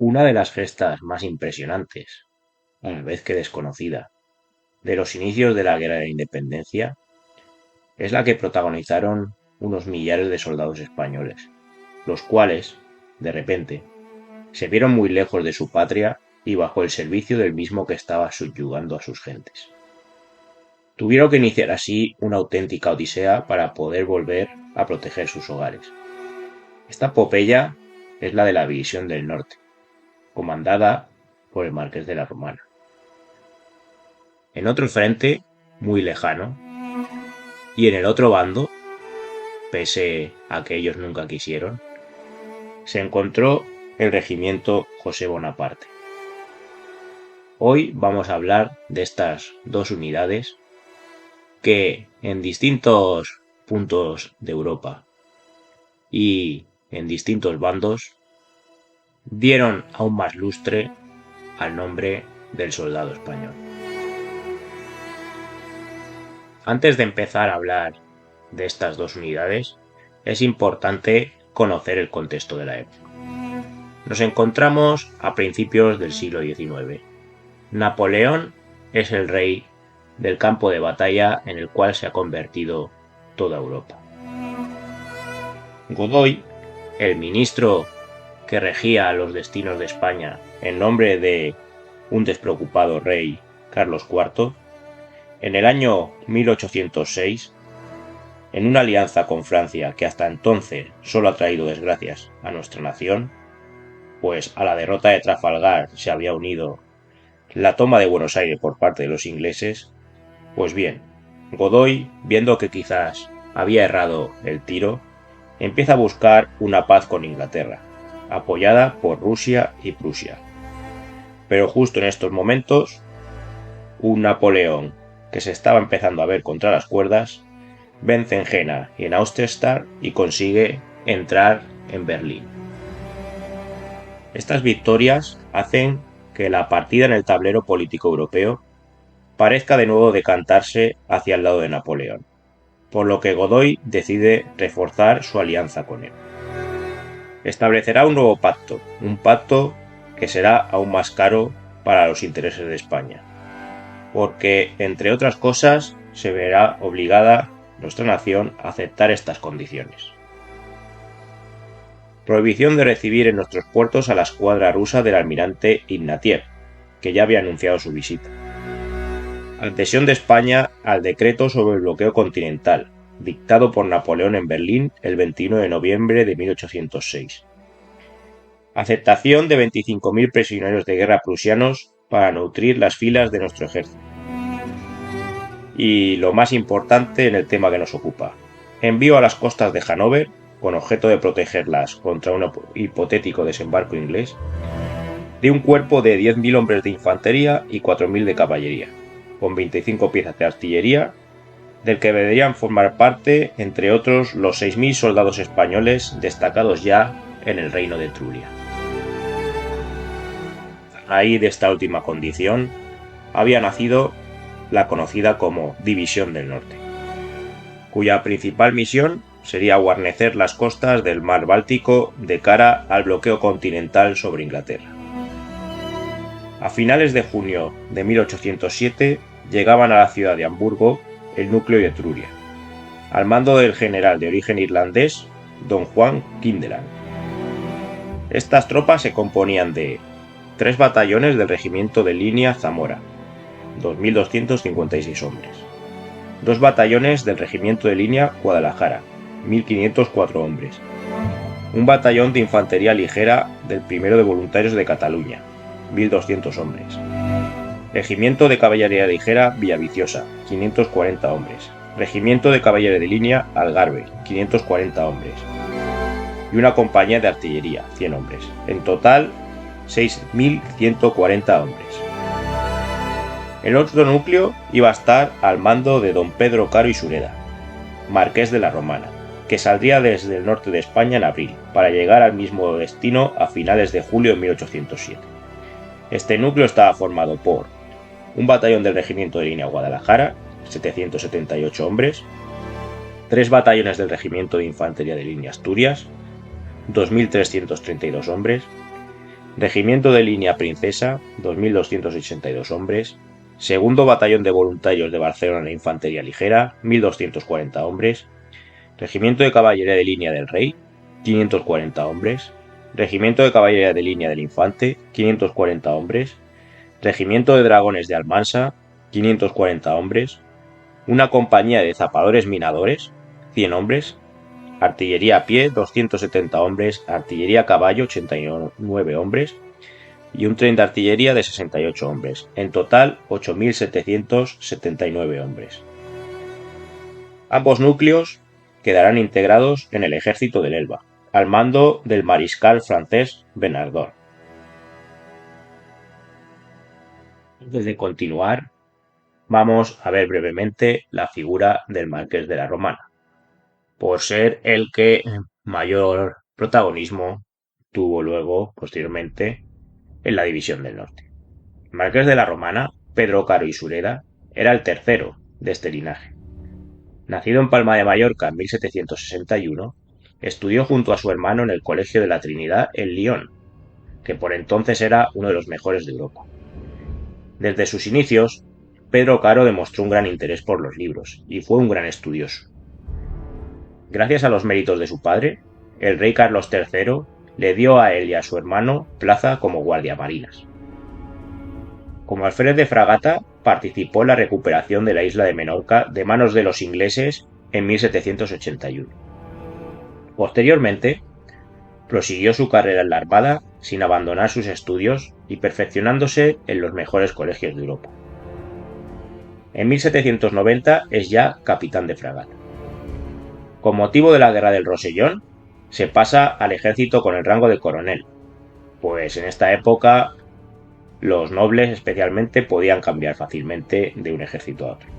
Una de las gestas más impresionantes, a la vez que desconocida, de los inicios de la Guerra de la Independencia es la que protagonizaron unos millares de soldados españoles, los cuales, de repente, se vieron muy lejos de su patria y bajo el servicio del mismo que estaba subyugando a sus gentes. Tuvieron que iniciar así una auténtica odisea para poder volver a proteger sus hogares. Esta epopeya es la de la División del Norte, comandada por el Marqués de la Romana. En otro frente, muy lejano, y en el otro bando, pese a que ellos nunca quisieron, se encontró el regimiento José Bonaparte. Hoy vamos a hablar de estas dos unidades que en distintos puntos de Europa y en distintos bandos dieron aún más lustre al nombre del soldado español. Antes de empezar a hablar de estas dos unidades, es importante conocer el contexto de la época. Nos encontramos a principios del siglo XIX. Napoleón es el rey del campo de batalla en el cual se ha convertido toda Europa. Godoy, el ministro que regía los destinos de España en nombre de un despreocupado rey, Carlos IV, en el año 1806, en una alianza con Francia que hasta entonces solo ha traído desgracias a nuestra nación, pues a la derrota de Trafalgar se había unido la toma de Buenos Aires por parte de los ingleses, pues bien, Godoy, viendo que quizás había errado el tiro, empieza a buscar una paz con Inglaterra, apoyada por Rusia y Prusia. Pero justo en estos momentos, un Napoleón que se estaba empezando a ver contra las cuerdas, vence en Jena y en Austerstadt y consigue entrar en Berlín. Estas victorias hacen que la partida en el tablero político europeo parezca de nuevo decantarse hacia el lado de Napoleón, por lo que Godoy decide reforzar su alianza con él. Establecerá un nuevo pacto, un pacto que será aún más caro para los intereses de España, porque, entre otras cosas, se verá obligada nuestra nación a aceptar estas condiciones. Prohibición de recibir en nuestros puertos a la escuadra rusa del almirante Ignatiev, que ya había anunciado su visita. Adhesión de España al decreto sobre el bloqueo continental, dictado por Napoleón en Berlín el 21 de noviembre de 1806. Aceptación de 25.000 prisioneros de guerra prusianos para nutrir las filas de nuestro ejército. Y lo más importante en el tema que nos ocupa, envío a las costas de Hannover, con objeto de protegerlas contra un hipotético desembarco inglés, de un cuerpo de 10.000 hombres de infantería y 4.000 de caballería, con 25 piezas de artillería, del que deberían formar parte, entre otros, los 6.000 soldados españoles destacados ya en el reino de Etruria. A raíz de esta última condición, había nacido la conocida como División del Norte, cuya principal misión sería guarnecer las costas del mar Báltico de cara al bloqueo continental sobre Inglaterra. A finales de junio de 1807 llegaban a la ciudad de Hamburgo el núcleo de Etruria, al mando del general de origen irlandés, don Juan Kindelan. Estas tropas se componían de 3 batallones del regimiento de línea Zamora, 2.256 hombres, 2 batallones del regimiento de línea Guadalajara, 1.504 hombres, un batallón de infantería ligera del 1 de voluntarios de Cataluña, 1.200 hombres, regimiento de caballería ligera Villaviciosa, 540 hombres, regimiento de caballería de línea Algarve, 540 hombres, y una compañía de artillería, 100 hombres, en total 6.140 hombres. El otro núcleo iba a estar al mando de don Pedro Caro y Sureda, marqués de la Romana, que saldría desde el norte de España en abril, para llegar al mismo destino a finales de julio de 1807. Este núcleo estaba formado por un batallón del regimiento de línea Guadalajara, 778 hombres, 3 batallones del regimiento de infantería de línea Asturias, 2.332 hombres, Regimiento de Línea Princesa, 2.282 hombres. Segundo Batallón de Voluntarios de Barcelona de Infantería Ligera, 1.240 hombres. Regimiento de Caballería de Línea del Rey, 540 hombres. Regimiento de Caballería de Línea del Infante, 540 hombres. Regimiento de Dragones de Almansa, 540 hombres. Una compañía de zapadores minadores, 100 hombres. Artillería a pie, 270 hombres. Artillería a caballo, 89 hombres. Y un tren de artillería de 68 hombres. En total, 8.779 hombres. Ambos núcleos quedarán integrados en el ejército del Elba, al mando del mariscal francés Bernardon. Antes de continuar, vamos a ver brevemente la figura del Marqués de la Romana, por ser el que mayor protagonismo tuvo luego, posteriormente, en la División del Norte. El Marqués de la Romana, Pedro Caro y Sureda, era el tercero de este linaje. Nacido en Palma de Mallorca en 1761, estudió junto a su hermano en el Colegio de la Trinidad en Lyon, que por entonces era uno de los mejores de Europa. Desde sus inicios, Pedro Caro demostró un gran interés por los libros y fue un gran estudioso. Gracias a los méritos de su padre, el rey Carlos III le dio a él y a su hermano plaza como guardiamarinas. Como alférez de fragata, participó en la recuperación de la isla de Menorca de manos de los ingleses en 1781. Posteriormente, prosiguió su carrera en la Armada sin abandonar sus estudios y perfeccionándose en los mejores colegios de Europa. En 1790 es ya capitán de fragata. Con motivo de la Guerra del Rosellón, se pasa al ejército con el rango de coronel, pues en esta época los nobles especialmente podían cambiar fácilmente de un ejército a otro.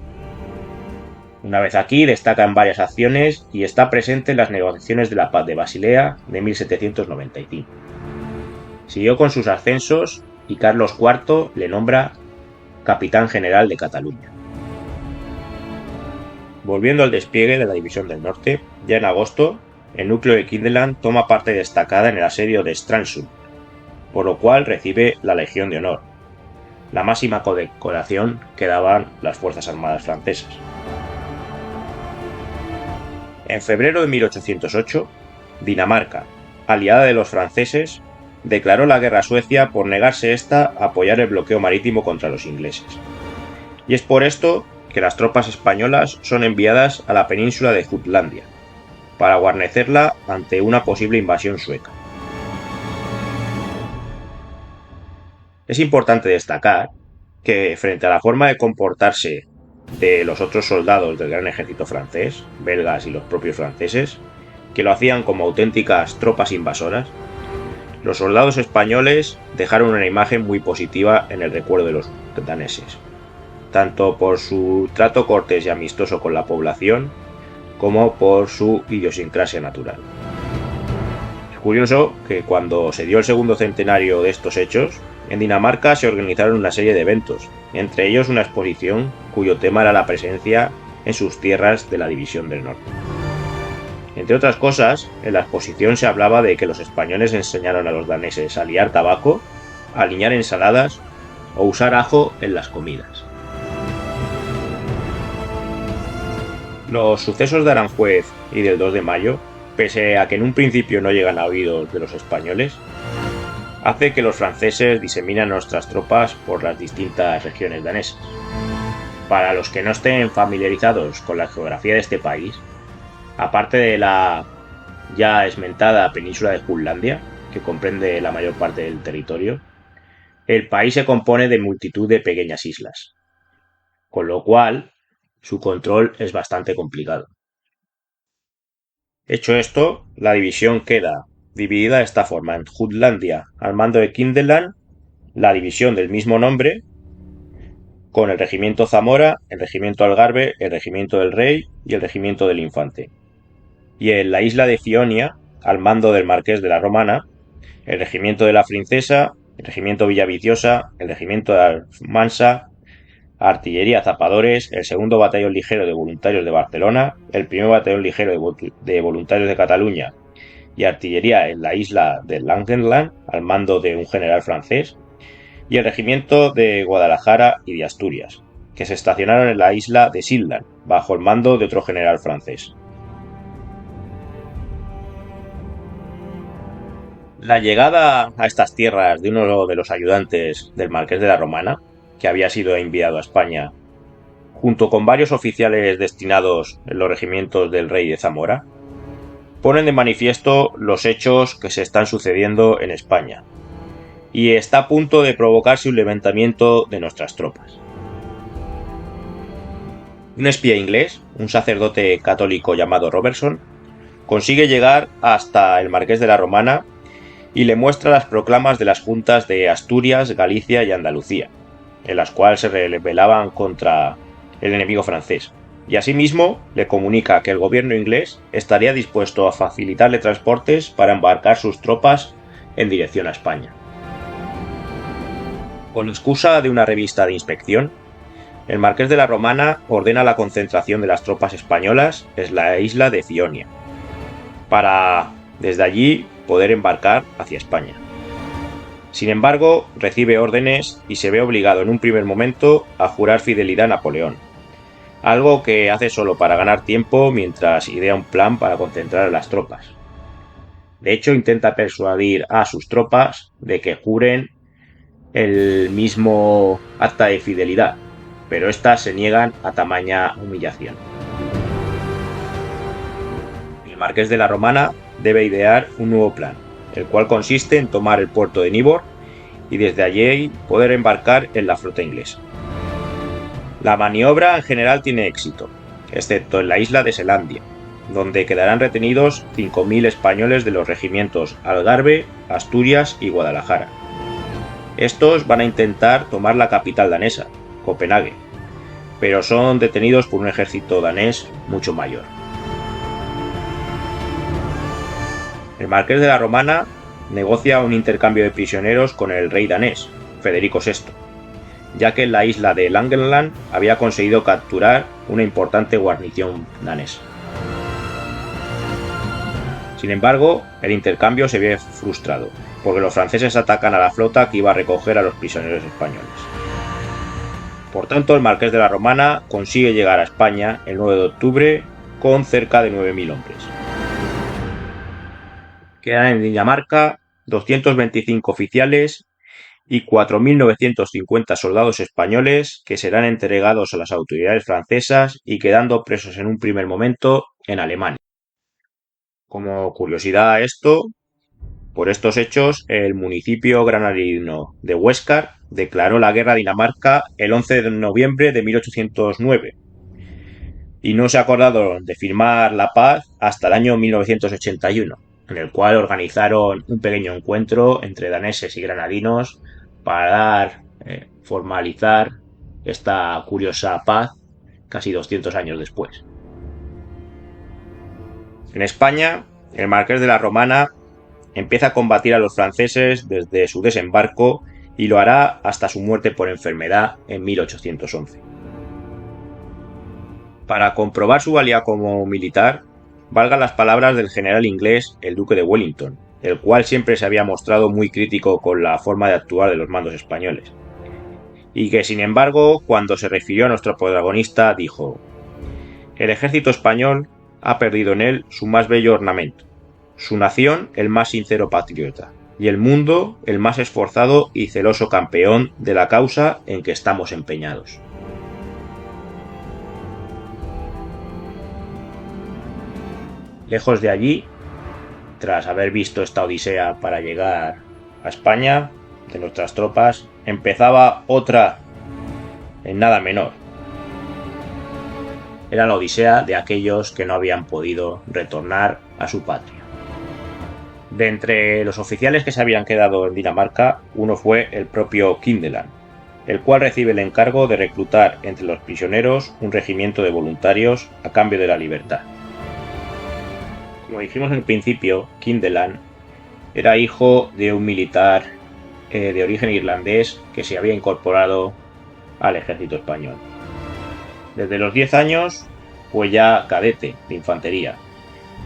Una vez aquí destaca en varias acciones y está presente en las negociaciones de la Paz de Basilea de 1795. Siguió con sus ascensos y Carlos IV le nombra capitán general de Cataluña. Volviendo al despliegue de la División del Norte, ya en agosto, el núcleo de Kinderland toma parte destacada en el asedio de Stralsund, por lo cual recibe la Legión de Honor, la máxima condecoración que daban las Fuerzas Armadas francesas. En febrero de 1808, Dinamarca, aliada de los franceses, declaró la guerra a Suecia por negarse ésta a apoyar el bloqueo marítimo contra los ingleses. Y es por esto que las tropas españolas son enviadas a la península de Jutlandia, para guarnecerla ante una posible invasión sueca. Es importante destacar que, frente a la forma de comportarse de los otros soldados del gran ejército francés, belgas y los propios franceses, que lo hacían como auténticas tropas invasoras, los soldados españoles dejaron una imagen muy positiva en el recuerdo de los daneses, tanto por su trato cortés y amistoso con la población, como por su idiosincrasia natural. Es curioso que cuando se dio el segundo centenario de estos hechos, en Dinamarca se organizaron una serie de eventos, entre ellos una exposición cuyo tema era la presencia en sus tierras de la División del Norte. Entre otras cosas, en la exposición se hablaba de que los españoles enseñaron a los daneses a liar tabaco, a aliñar ensaladas o usar ajo en las comidas. Los sucesos de Aranjuez y del 2 de mayo, pese a que en un principio no llegan a oídos de los españoles, hace que los franceses diseminen a nuestras tropas por las distintas regiones danesas. Para los que no estén familiarizados con la geografía de este país, aparte de la ya esmentada península de Jutlandia, que comprende la mayor parte del territorio, el país se compone de multitud de pequeñas islas, con lo cual su control es bastante complicado. Hecho esto, la división queda dividida de esta forma: en Jutlandia, al mando de Kinderland, la división del mismo nombre, con el regimiento Zamora, el regimiento Algarve, el regimiento del Rey y el regimiento del Infante. Y en la isla de Fionia, al mando del Marqués de la Romana, el regimiento de la Princesa, el regimiento Villaviciosa, el regimiento de Almansa, artillería zapadores, el segundo batallón ligero de voluntarios de Barcelona, el primer batallón ligero de voluntarios de Cataluña y artillería en la isla de Langeland al mando de un general francés, y el regimiento de Guadalajara y de Asturias, que se estacionaron en la isla de Shetland bajo el mando de otro general francés. La llegada a estas tierras de uno de los ayudantes del Marqués de la Romana, que había sido enviado a España, junto con varios oficiales destinados en los regimientos del rey de Zamora, ponen de manifiesto los hechos que se están sucediendo en España, y está a punto de provocarse un levantamiento de nuestras tropas. Un espía inglés, un sacerdote católico llamado Robertson, consigue llegar hasta el Marqués de la Romana y le muestra las proclamas de las juntas de Asturias, Galicia y Andalucía, en las cuales se rebelaban contra el enemigo francés, y asimismo le comunica que el gobierno inglés estaría dispuesto a facilitarle transportes para embarcar sus tropas en dirección a España. Con excusa de una revista de inspección, el Marqués de la Romana ordena la concentración de las tropas españolas en la isla de Fionia, para desde allí poder embarcar hacia España. Sin embargo, recibe órdenes y se ve obligado en un primer momento a jurar fidelidad a Napoleón, algo que hace solo para ganar tiempo mientras idea un plan para concentrar a las tropas. De hecho, intenta persuadir a sus tropas de que juren el mismo acta de fidelidad, pero éstas se niegan a tamaña humillación. El Marqués de la Romana debe idear un nuevo plan, el cual consiste en tomar el puerto de Nívor y desde allí poder embarcar en la flota inglesa. La maniobra en general tiene éxito, excepto en la isla de Selandia, donde quedarán retenidos 5.000 españoles de los regimientos Algarve, Asturias y Guadalajara. Estos van a intentar tomar la capital danesa, Copenhague, pero son detenidos por un ejército danés mucho mayor. El Marqués de la Romana negocia un intercambio de prisioneros con el rey danés, Federico VI, ya que en la isla de Langeland había conseguido capturar una importante guarnición danesa. Sin embargo, el intercambio se ve frustrado, porque los franceses atacan a la flota que iba a recoger a los prisioneros españoles. Por tanto, el Marqués de la Romana consigue llegar a España el 9 de octubre con cerca de 9.000 hombres. Quedan en Dinamarca 225 oficiales y 4.950 soldados españoles que serán entregados a las autoridades francesas y quedando presos en un primer momento en Alemania. Como curiosidad a esto, por estos hechos, el municipio granadino de Huéscar declaró la guerra a Dinamarca el 11 de noviembre de 1809 y no se acordaron de firmar la paz hasta el año 1981, en el cual organizaron un pequeño encuentro entre daneses y granadinos para formalizar esta curiosa paz casi 200 años después. En España, el Marqués de la Romana empieza a combatir a los franceses desde su desembarco y lo hará hasta su muerte por enfermedad en 1811. Para comprobar su valía como militar, valgan las palabras del general inglés, el duque de Wellington, el cual siempre se había mostrado muy crítico con la forma de actuar de los mandos españoles, y que sin embargo, cuando se refirió a nuestro protagonista, dijo: «El ejército español ha perdido en él su más bello ornamento, su nación el más sincero patriota, y el mundo el más esforzado y celoso campeón de la causa en que estamos empeñados». Lejos de allí, tras haber visto esta odisea para llegar a España de nuestras tropas, empezaba otra en nada menor. Era la odisea de aquellos que no habían podido retornar a su patria. De entre los oficiales que se habían quedado en Dinamarca, uno fue el propio Kindeland, el cual recibe el encargo de reclutar entre los prisioneros un regimiento de voluntarios a cambio de la libertad. Como dijimos en principio, Kindeland era hijo de un militar de origen irlandés que se había incorporado al ejército español. Desde los 10 años fue ya cadete de infantería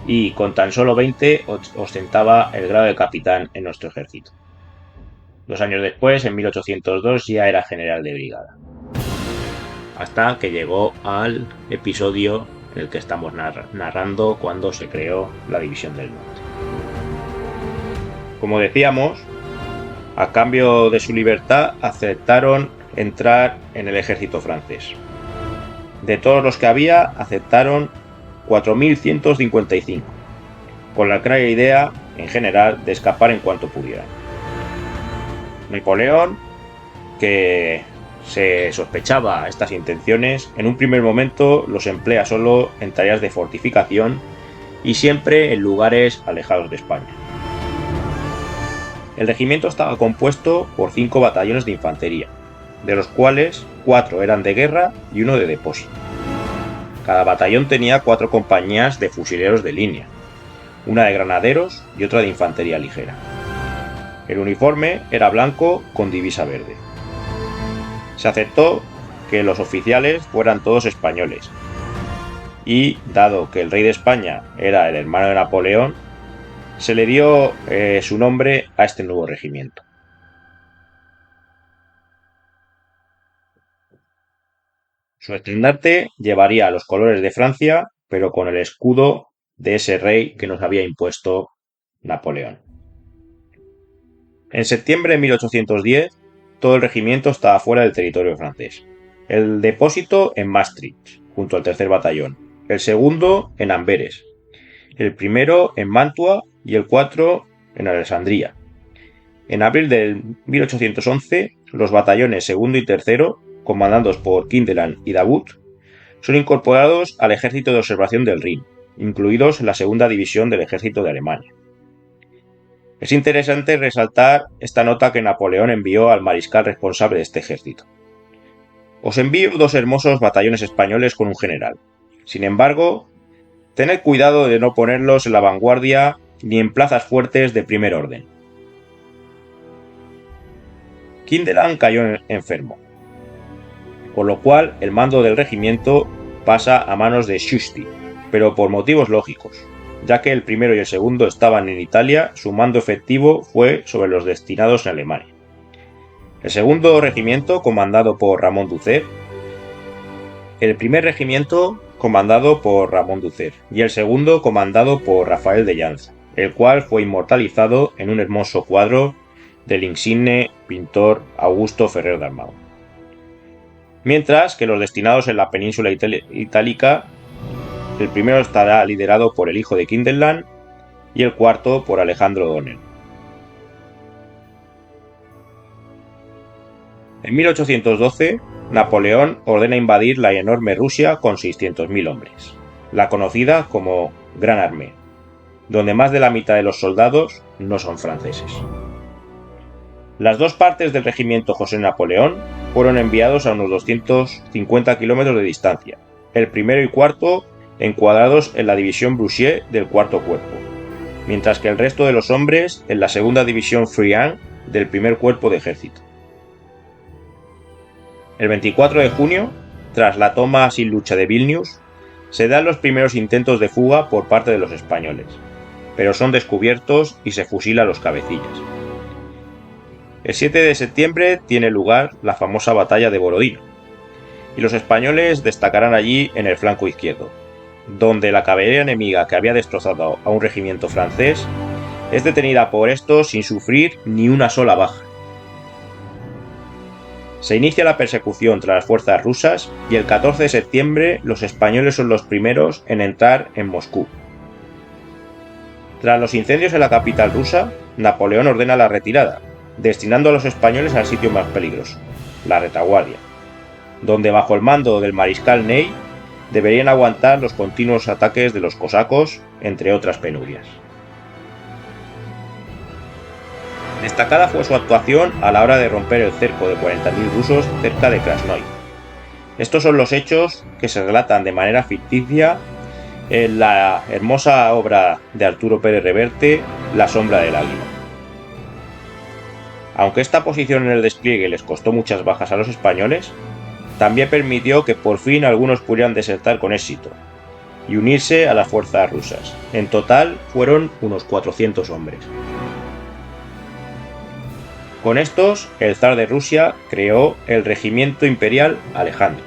y con tan solo 20 ostentaba el grado de capitán en nuestro ejército. 2 años después, en 1802, ya era general de brigada. Hasta que llegó al episodio en el que estamos narrando cuando se creó la División del Norte. Como decíamos, a cambio de su libertad aceptaron entrar en el ejército francés. De todos los que había, aceptaron 4.155, con la clara idea, en general, de escapar en cuanto pudieran. Napoleón, que se sospechaba estas intenciones, en un primer momento los emplea solo en tareas de fortificación y siempre en lugares alejados de España. El regimiento estaba compuesto por 5 batallones de infantería, de los cuales 4 eran de guerra y 1 de depósito. Cada batallón tenía 4 compañías de fusileros de línea, una de granaderos y otra de infantería ligera. El uniforme era blanco con divisa verde. Se aceptó que los oficiales fueran todos españoles y, dado que el rey de España era el hermano de Napoleón, se le dio su nombre a este nuevo regimiento. Su estandarte llevaría los colores de Francia, pero con el escudo de ese rey que nos había impuesto Napoleón. En septiembre de 1810, todo el regimiento estaba fuera del territorio francés. El depósito en Maastricht, junto al 3er batallón, el segundo en Amberes, el primero en Mantua y el 4 en Alessandria. En abril de 1811, los batallones segundo y tercero, comandados por Kindelán y Davout, son incorporados al ejército de observación del Rin, incluidos en la segunda división del ejército de Alemania. Es interesante resaltar esta nota que Napoleón envió al mariscal responsable de este ejército. Os envío 2 hermosos batallones españoles con un general. Sin embargo, tened cuidado de no ponerlos en la vanguardia ni en plazas fuertes de primer orden. Kindelán cayó enfermo, por lo cual el mando del regimiento pasa a manos de Schuster, pero por motivos lógicos. Ya que el primero y el segundo estaban en Italia, su mando efectivo fue sobre los destinados en Alemania. El segundo regimiento, comandado por Ramón Ducer, el primer regimiento comandado por Ramón Ducer y el segundo comandado por Rafael de Llanza, el cual fue inmortalizado en un hermoso cuadro del insigne pintor Augusto Ferrer Dalmau. Mientras que los destinados en la península itálica, el primero estará liderado por el hijo de Kindelán y el cuarto por Alejandro O'Donnell. En 1812, Napoleón ordena invadir la enorme Rusia con 600.000 hombres, la conocida como Gran Armée, donde más de la mitad de los soldados no son franceses. Las 2 partes del regimiento José Napoleón fueron enviados a unos 250 kilómetros de distancia, el primero y cuarto encuadrados en la división Brouchet del cuarto cuerpo, mientras que el resto de los hombres en la segunda división Friant del primer cuerpo de ejército. El 24 de junio, tras la toma sin lucha de Vilnius, se dan los primeros intentos de fuga por parte de los españoles, pero son descubiertos y se fusila a los cabecillas. El 7 de septiembre tiene lugar la famosa batalla de Borodino, y los españoles destacarán allí en el flanco izquierdo, donde la caballería enemiga que había destrozado a un regimiento francés es detenida por estos sin sufrir ni una sola baja. Se inicia la persecución tras las fuerzas rusas y el 14 de septiembre los españoles son los primeros en entrar en Moscú. Tras los incendios en la capital rusa, Napoleón ordena la retirada, destinando a los españoles al sitio más peligroso, la retaguardia, donde bajo el mando del mariscal Ney deberían aguantar los continuos ataques de los cosacos, entre otras penurias. Destacada fue su actuación a la hora de romper el cerco de 40.000 rusos cerca de Krasnoy. Estos son los hechos que se relatan de manera ficticia en la hermosa obra de Arturo Pérez Reverte, La sombra del águila. Aunque esta posición en el despliegue les costó muchas bajas a los españoles, también permitió que por fin algunos pudieran desertar con éxito, y unirse a las fuerzas rusas. En total fueron unos 400 hombres. Con estos, el zar de Rusia creó el Regimiento Imperial Alejandro.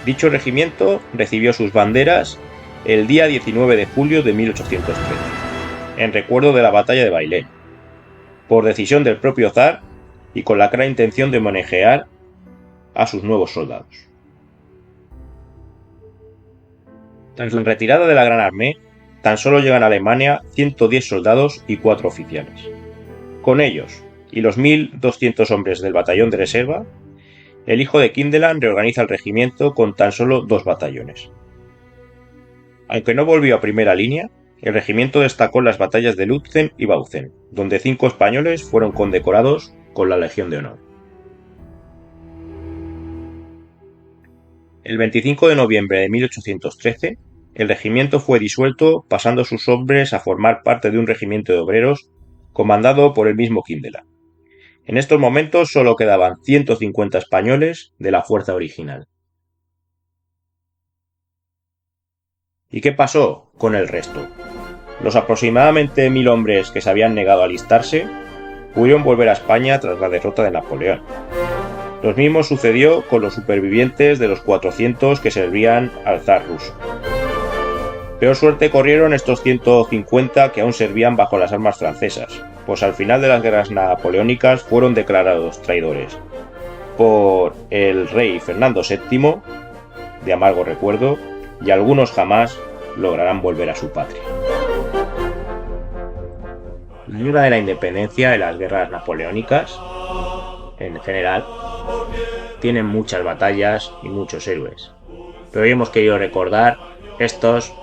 Dicho regimiento recibió sus banderas el día 19 de julio de 1813, en recuerdo de la batalla de Bailén, por decisión del propio zar y con la clara intención de homenajear a sus nuevos soldados. Tras la retirada de la Gran Armée, tan solo llegan a Alemania 110 soldados y 4 oficiales. Con ellos, y los 1.200 hombres del batallón de reserva, el hijo de Kindelán reorganiza el regimiento con tan solo 2 batallones. Aunque no volvió a primera línea, el regimiento destacó en las batallas de Lützen y Bautzen, donde 5 españoles fueron condecorados con la Legión de Honor. El 25 de noviembre de 1813, el regimiento fue disuelto, pasando sus hombres a formar parte de un regimiento de obreros comandado por el mismo Kindelán. En estos momentos solo quedaban 150 españoles de la fuerza original. ¿Y qué pasó con el resto? Los aproximadamente 1000 hombres que se habían negado a alistarse pudieron volver a España tras la derrota de Napoleón. Lo mismo sucedió con los supervivientes de los 400 que servían al zar ruso. Peor suerte corrieron estos 150 que aún servían bajo las armas francesas, pues al final de las guerras napoleónicas fueron declarados traidores por el rey Fernando VII, de amargo recuerdo, y algunos jamás lograrán volver a su patria. La guerra de la independencia y las guerras napoleónicas, en general, tienen muchas batallas y muchos héroes, pero hoy hemos querido recordar estos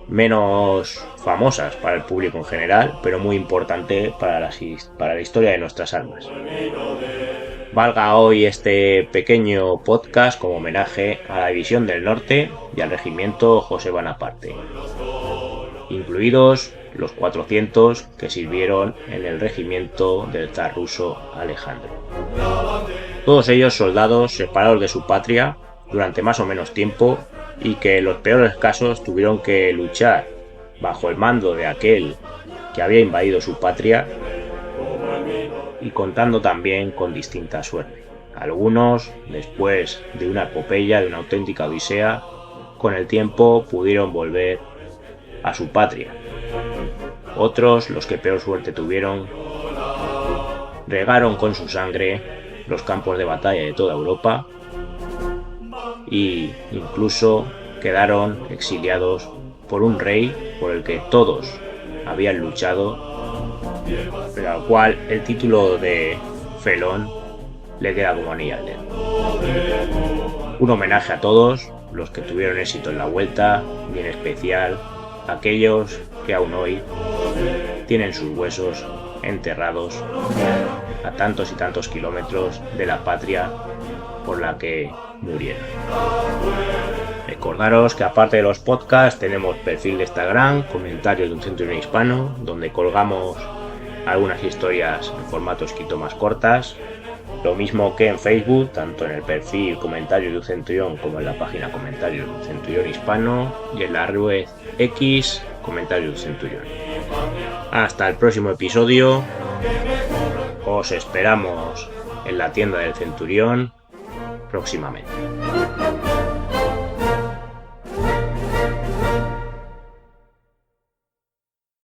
menos famosas para el público en general, pero muy importante para la historia de nuestras armas. Valga hoy este pequeño podcast como homenaje a la División del Norte y al Regimiento José Bonaparte, incluidos los 400 que sirvieron en el regimiento del zar ruso Alejandro. Todos ellos soldados separados de su patria durante más o menos tiempo y que en los peores casos tuvieron que luchar bajo el mando de aquel que había invadido su patria y contando también con distinta suerte. Algunos, después de una epopeya, de una auténtica odisea, con el tiempo pudieron volver a su patria. Otros, los que peor suerte tuvieron, regaron con su sangre los campos de batalla de toda Europa y incluso quedaron exiliados por un rey por el que todos habían luchado, pero al cual el título de felón le queda como anillo al dedo. Un homenaje a todos los que tuvieron éxito en la vuelta y en especial a aquellos que aún hoy tienen sus huesos enterrados a tantos y tantos kilómetros de la patria por la que murieron. Recordaros que aparte de los podcasts tenemos perfil de Instagram, comentarios de un centurión hispano, donde colgamos algunas historias en formato escrito más cortas, lo mismo que en Facebook, tanto en el perfil Comentarios de un Centurión como en la página Comentarios de un Centurión Hispano y en la red X Comentarios de un Centurión. Hasta el próximo episodio, os esperamos en la tienda del Centurión próximamente.